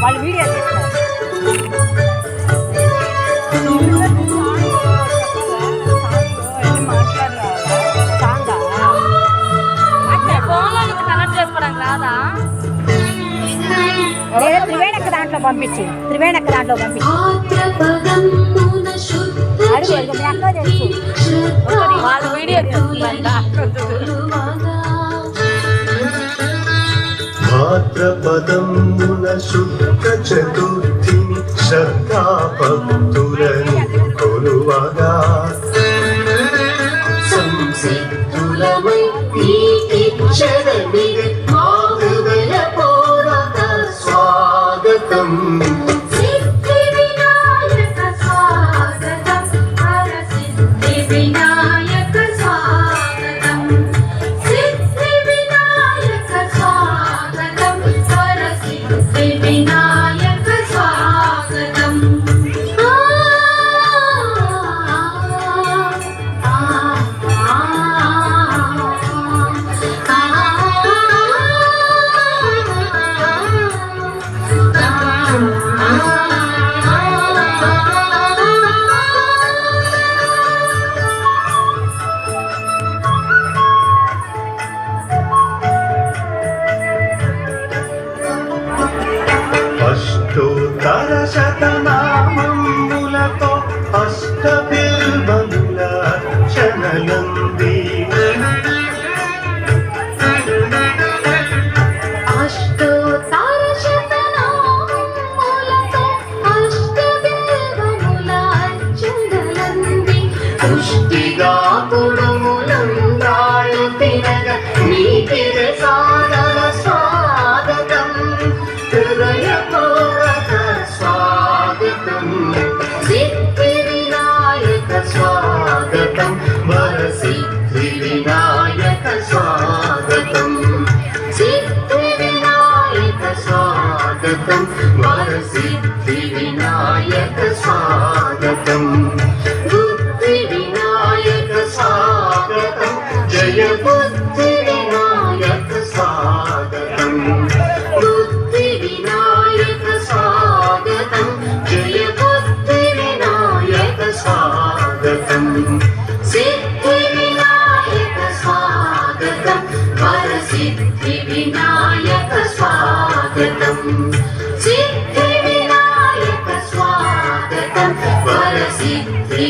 వాళ్ళు వీడియో చేస్తారు. త్రివేణక్క దాంట్లో పంపించి వాళ్ళు వీడియో భాద్రపదమున శుద్ధ చతుర్థిని శ్రద్ధా భక్తులని కొలువగా సంసిద్ధులమై నీకిచ్చరమిగ మా హృదయ పూర్వక స్వాగతం. అష్టోత్తర శతనామములతో అష్టబిల్వముల అర్చనలంది పుష్టిగా కుడుములందాలు తినగ నీతిర సాదర స్వాగతం. హృదయపూర్వక స్వాగతం. సిద్ధి వినాయక స్వాగతం. వరసిద్ధి వినాయక స్వాగతం. సిద్ధి వినాయక స్వాగతం. వరసిద్ధి వినాయక స్వాగతం. బుద్ధి వినాయక స్వాగతం. జయ బుద్ధి వినాయక స్వాగతం. బుద్ధి వినాయక స్వాగతం. జయ బుద్ధి వినాయక స్వాగతం. సిద్ధి వినాయక స్వాగతం. వరసిద్ధి వినాయక స్వాగతం. సిద్ధి వినాయక స్వాగతం. వరసిద్ధి